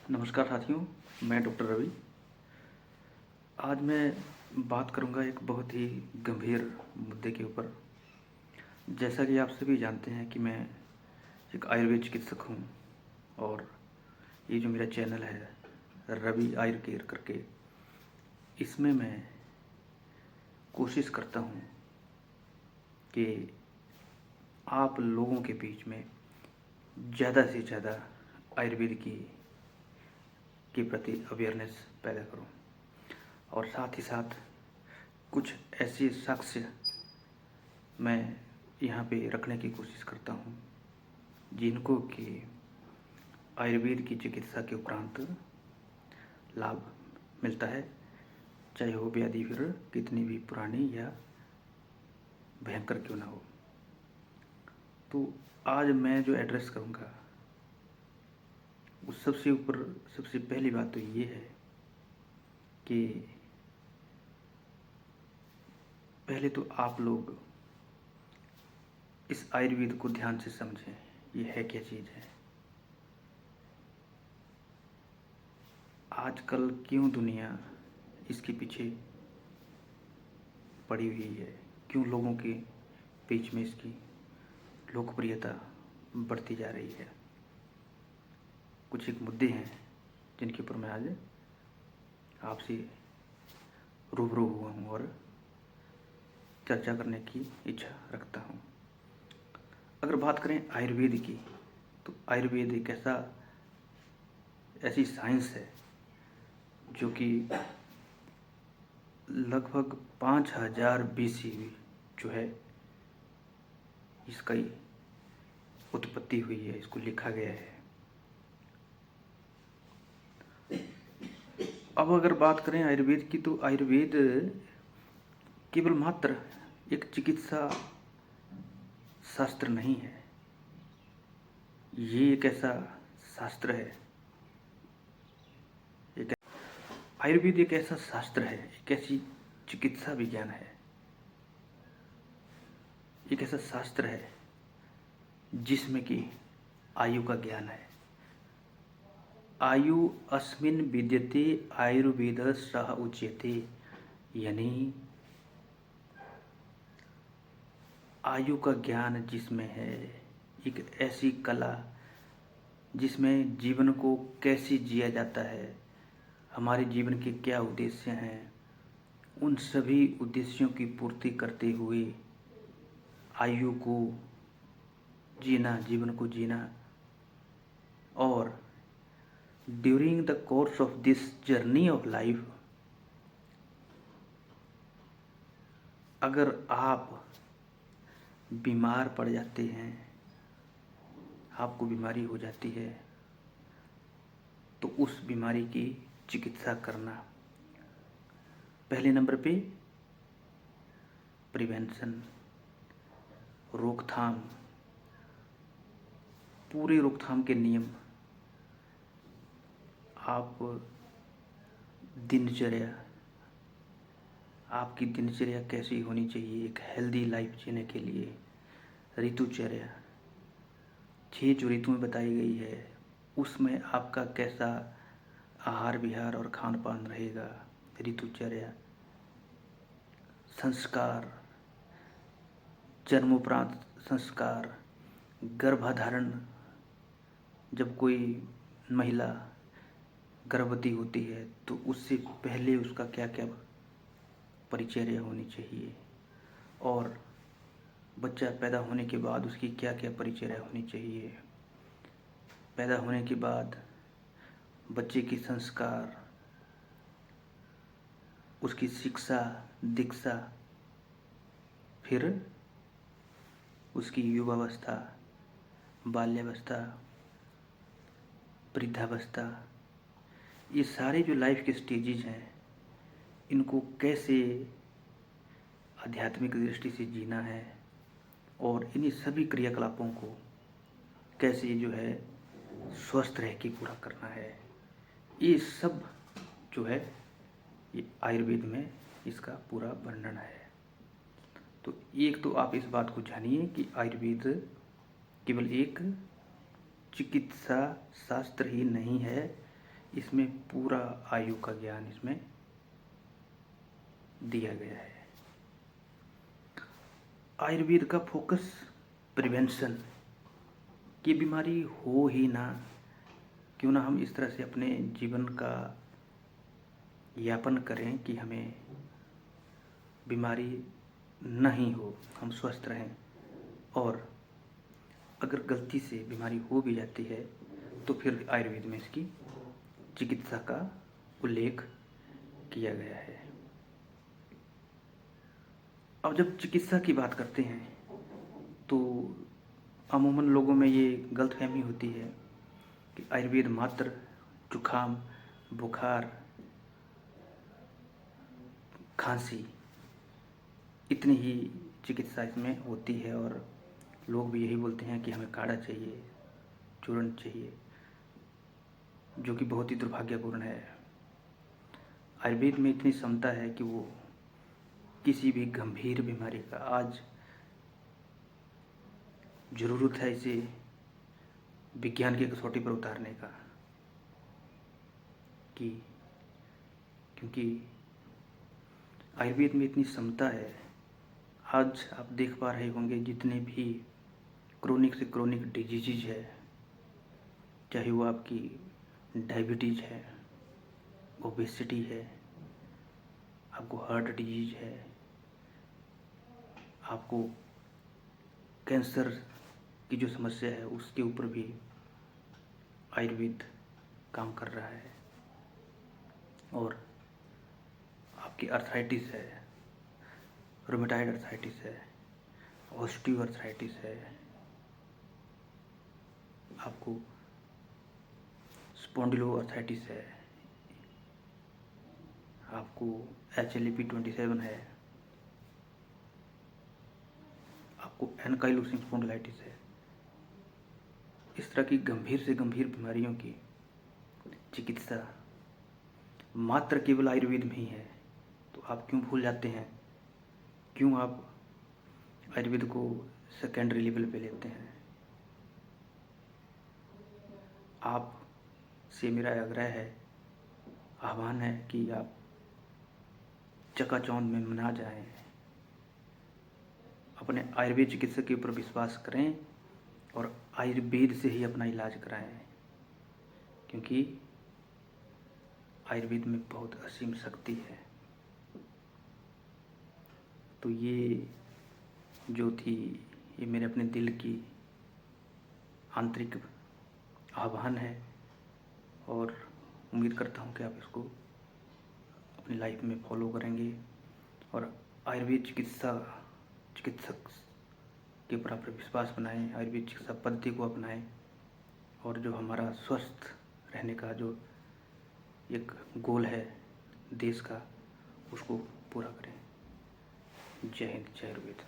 नमस्कार साथियों, मैं डॉक्टर रवि। आज मैं बात करूंगा एक बहुत ही गंभीर मुद्दे के ऊपर। जैसा कि आप सभी जानते हैं कि मैं एक आयुर्वेद चिकित्सक हूं और ये जो मेरा चैनल है रवि आयुर केयर करके, इसमें मैं कोशिश करता हूं कि आप लोगों के बीच में ज़्यादा से ज़्यादा आयुर्वेद के प्रति अवेयरनेस पैदा करूं और साथ ही साथ कुछ ऐसे साक्ष्य मैं यहाँ पे रखने की कोशिश करता हूँ जिनको कि आयुर्वेद की चिकित्सा के उपरांत लाभ मिलता है, चाहे वो व्याधि फिर कितनी भी पुरानी या भयंकर क्यों ना हो। तो आज मैं जो एड्रेस करूँगा उस सबसे ऊपर सबसे पहली बात तो ये है कि पहले तो आप लोग इस आयुर्वेद को ध्यान से समझें, ये है क्या चीज़ है। आजकल क्यों दुनिया इसके पीछे पड़ी हुई है, क्यों लोगों के बीच में इसकी लोकप्रियता बढ़ती जा रही है। कुछ एक मुद्दे हैं जिनके ऊपर मैं आज आपसे रूबरू हुआ हूँ और चर्चा करने की इच्छा रखता हूँ। अगर बात करें आयुर्वेद की, तो आयुर्वेद एक ऐसी साइंस है जो कि लगभग 5000 BC जो है इसका उत्पत्ति हुई है, इसको लिखा गया है। अब अगर बात करें आयुर्वेद की, तो आयुर्वेद केवल मात्र एक चिकित्सा शास्त्र नहीं है, ये एक ऐसा शास्त्र है, आयुर्वेद एक ऐसा शास्त्र है, एक ऐसी चिकित्सा विज्ञान है, एक ऐसा शास्त्र है जिसमें कि आयु का ज्ञान है। आयु अस्मिन् विद्यते आयुर्वेद सह उच्यते, यानी आयु का ज्ञान जिसमें है, एक ऐसी कला जिसमें जीवन को कैसे जिया जाता है, हमारे जीवन के क्या उद्देश्य हैं, उन सभी उद्देश्यों की पूर्ति करते हुए आयु को जीना, जीवन को जीना। और during the course of this journey of life, अगर आप बीमार पड़ जाते हैं, आपको बीमारी हो जाती है, तो उस बीमारी की चिकित्सा करना। पहले नंबर पे प्रिवेंशन, रोकथाम, पूरे रोकथाम के नियम। आप दिनचर्या, आपकी दिनचर्या कैसी होनी चाहिए एक हेल्दी लाइफ जीने के लिए। ऋतुचर्या, 6 जो ऋतु में बताई गई है उसमें आपका कैसा आहार विहार और खान पान रहेगा। ऋतुचर्या, संस्कार, जन्मोपरांत संस्कार, गर्भाधारण, जब कोई महिला गर्भवती होती है तो उससे पहले उसका क्या क्या परिचर्या होनी चाहिए, और बच्चा पैदा होने के बाद उसकी क्या क्या परिचर्या होनी चाहिए। पैदा होने के बाद बच्चे की संस्कार, उसकी शिक्षा दीक्षा, फिर उसकी युवावस्था, बाल्यावस्था, वृद्धावस्था, ये सारे जो लाइफ के स्टेजेज हैं, इनको कैसे आध्यात्मिक दृष्टि से जीना है और इन्हीं सभी क्रियाकलापों को कैसे जो है स्वस्थ रह के पूरा करना है, ये सब जो है ये आयुर्वेद में इसका पूरा वर्णन है। तो एक तो आप इस बात को जानिए कि आयुर्वेद केवल एक चिकित्सा शास्त्र ही नहीं है, इसमें पूरा आयु का ज्ञान इसमें दिया गया है। आयुर्वेद का फोकस प्रिवेंशन, की बीमारी हो ही ना, क्यों ना हम इस तरह से अपने जीवन का यापन करें कि हमें बीमारी नहीं हो, हम स्वस्थ रहें। और अगर गलती से बीमारी हो भी जाती है तो फिर आयुर्वेद में इसकी चिकित्सा का उल्लेख किया गया है। अब जब चिकित्सा की बात करते हैं तो अमूमन लोगों में ये गलतफहमी होती है कि आयुर्वेद मात्र जुखाम, बुखार, खांसी, इतनी ही चिकित्सा इसमें होती है और लोग भी यही बोलते हैं कि हमें काढ़ा चाहिए, चूर्ण चाहिए, जो कि बहुत ही दुर्भाग्यपूर्ण है। आयुर्वेद में इतनी क्षमता है कि वो किसी भी गंभीर बीमारी का, आज ज़रूरत है इसे विज्ञान की कसौटी पर उतारने का, कि क्योंकि आयुर्वेद में इतनी क्षमता है। आज आप देख पा रहे होंगे जितने भी क्रोनिक से क्रोनिक डिजीज़ है, चाहे वो आपकी डायबिटीज़ है, ओबेसिटी है, आपको हार्ट डिजीज है, आपको कैंसर की जो समस्या है उसके ऊपर भी आयुर्वेद काम कर रहा है। और आपकी अर्थराइटिस है, रोमेटाइड अर्थराइटिस है, ऑस्टियो अर्थराइटिस है, आपको स्पॉन्डिलो अर्थराइटिस है, आपको HLA-P27 है, आपको एनकाइलोसिंग स्पॉन्डिलाइटिस है। इस तरह की गंभीर से गंभीर बीमारियों की चिकित्सा मात्र केवल आयुर्वेद में ही है। तो आप क्यों भूल जाते हैं, क्यों आप आयुर्वेद को सेकेंडरी लेवल पे लेते हैं? आप से मेरा आग्रह है, आह्वान है कि आप चकाचौंध में ना जाएं, अपने आयुर्वेद चिकित्सक के ऊपर विश्वास करें और आयुर्वेद से ही अपना इलाज कराएं, क्योंकि आयुर्वेद में बहुत असीम शक्ति है। तो ये जो थी, ये मेरे अपने दिल की आंतरिक आह्वान है और उम्मीद करता हूँ कि आप इसको अपनी लाइफ में फॉलो करेंगे और आयुर्वेद चिकित्सक के ऊपर आप विश्वास बनाएं, आयुर्वेद चिकित्सा पद्धति को अपनाएं और जो हमारा स्वस्थ रहने का जो एक गोल है देश का, उसको पूरा करें। जय हिंद, जय आयुर्वेद।